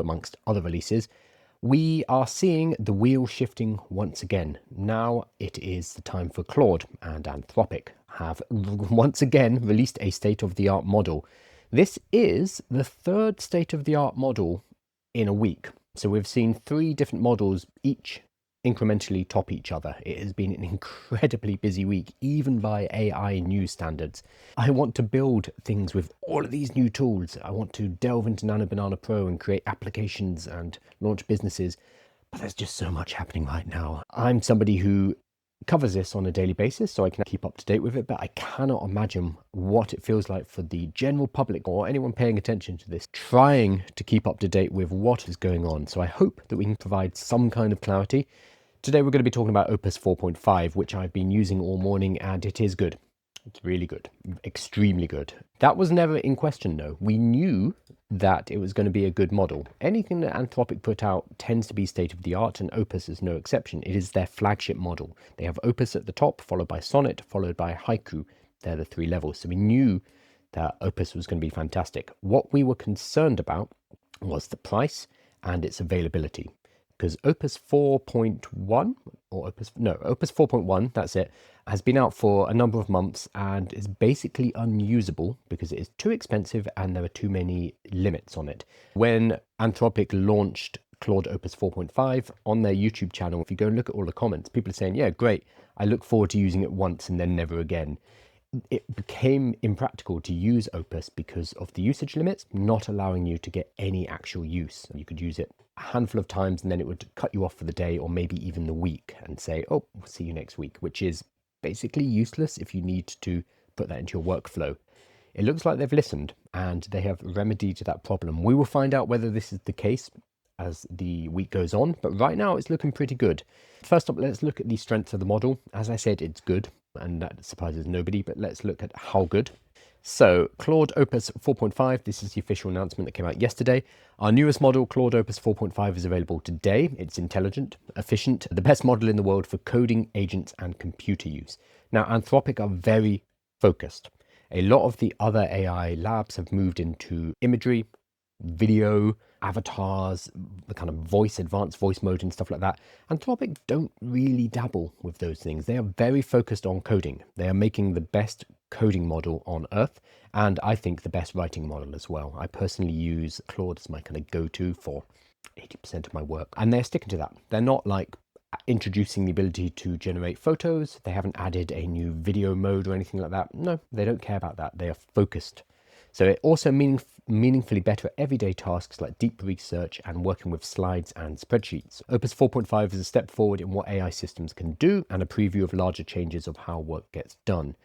amongst other releases, we are seeing the wheel shifting once again. Now it is the time for Claude, and Anthropic have once again released a state-of-the-art model. This is the third state-of-the-art model in a week. So we've seen 3 different models, each incrementally top each other. It has been an incredibly busy week, even by AI news standards. I want to build things with all of these new tools. I want to delve into Nano Banana Pro and create applications and launch businesses, but there's just so much happening right now. I'm somebody who covers this on a daily basis, so I can keep up to date with it, but I cannot imagine what it feels like for the general public or anyone paying attention to this, trying to keep up to date with what is going on. So I hope that we can provide some kind of clarity. Today we're going to be talking about Opus 4.5, which I've been using all morning, and it is good. It's really good, extremely good. That was never in question though. We knew that it was going to be a good model. Anything that Anthropic put out tends to be state of the art, and Opus is no exception. It is their flagship model. They have Opus at the top, followed by Sonnet, followed by Haiku. They're the 3 levels. So we knew that Opus was going to be fantastic. What we were concerned about was the price and its availability. Because Opus 4.1 or Opus 4.1, that's it, has been out for a number of months and is basically unusable because it is too expensive and there are too many limits on it. When Anthropic launched Claude Opus 4.5 on their YouTube channel, if you go and look at all the comments, people are saying, yeah, great, I look forward to using it once and then never again. It became impractical to use Opus because of the usage limits, not allowing you to get any actual use. You could use it a handful of times and then it would cut you off for the day or maybe even the week and say, oh, we'll see you next week, which is basically useless if you need to put that into your workflow. It looks like they've listened and they have remedied that problem. We will find out whether this is the case as the week goes on, but right now it's looking pretty good. First up, let's look at the strengths of the model. As I said, it's good, and that surprises nobody, but let's look at how good. So Claude Opus 4.5, this is the official announcement that came out yesterday. Our newest model, Claude Opus 4.5, is available today. It's intelligent, efficient, the best model in the world for coding, agents, and computer use. Now, Anthropic are very focused. A lot of the other AI labs have moved into imagery, video, avatars, the kind of advanced voice mode and stuff like that. Anthropic don't really dabble with those things. They are very focused on coding. They are making the best coding model on Earth, and I think the best writing model as well. I personally use Claude as my kind of go-to for 80% of my work, and they're sticking to that. They're not like introducing the ability to generate photos. They haven't added a new video mode or anything like that. No, they don't care about that. They are focused. So it also meaningfully better at everyday tasks like deep research and working with slides and spreadsheets. Opus 4.5 is a step forward in what AI systems can do and a preview of larger changes of how work gets done.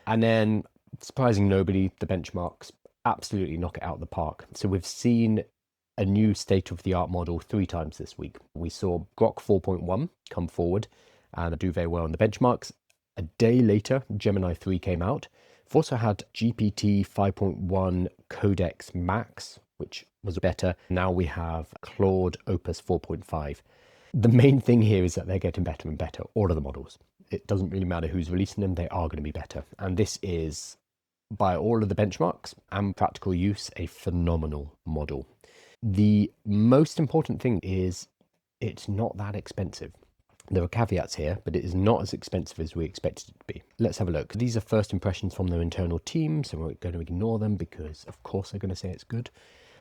And then, surprising nobody, the benchmarks absolutely knock it out of the park. So we've seen a new state-of-the-art model 3 times this week. We saw Grok 4.1 come forward and do very well in the benchmarks. A day later, Gemini 3 came out. We've also had GPT 5.1 Codex Max, which was better. Now we have Claude Opus 4.5. The main thing here is that they're getting better and better, all of the models. It doesn't really matter who's releasing them, they are going to be better. And this is, by all of the benchmarks and practical use, a phenomenal model. The most important thing is it's not that expensive. There are caveats here, but it is not as expensive as we expected it to be. Let's have a look. These are first impressions from their internal team, so we're going to ignore them because, of course, they're going to say it's good.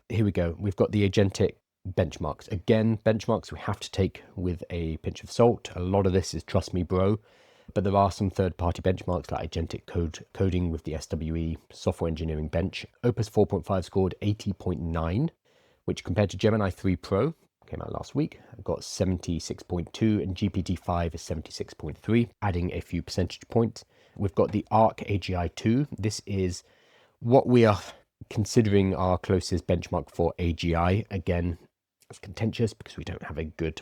Here we go. We've got the agentic benchmarks. Again, benchmarks we have to take with a pinch of salt. A lot of this is trust me, bro. But there are some third-party benchmarks like agentic coding with the SWE software engineering bench. Opus 4.5 scored 80.9, which compared to Gemini 3 Pro, came out last week, got 76.2, and GPT-5 is 76.3, adding a few percentage points. We've got the Arc AGI 2. This is what we are considering our closest benchmark for AGI. Again, it's contentious because we don't have a good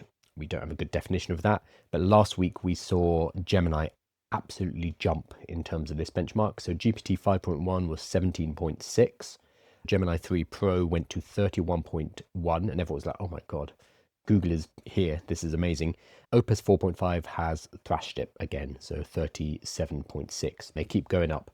definition of that. But last week we saw Gemini absolutely jump in terms of this benchmark. So GPT 5.1 was 17.6. Gemini 3 Pro went to 31.1, and everyone was like, oh my God, Google is here. This is amazing. Opus 4.5 has thrashed it again, so 37.6. They keep going up.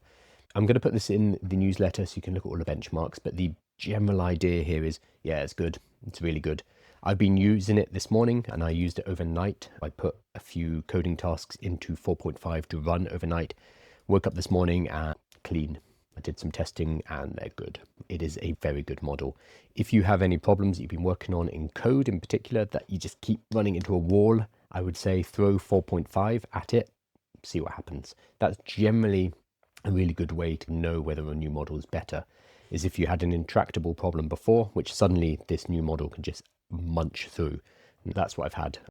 I'm going to put this in the newsletter so you can look at all the benchmarks, but the general idea here is, yeah, it's good. It's really good. I've been using it this morning and I used it overnight. I put a few coding tasks into 4.5 to run overnight. Woke up this morning and clean. I did some testing and they're good. It is a very good model. If you have any problems that you've been working on in code in particular that you just keep running into a wall, I would say throw 4.5 at it, see what happens. That's generally a really good way to know whether a new model is better, is if you had an intractable problem before, which suddenly this new model can just munch through. And that's what I've had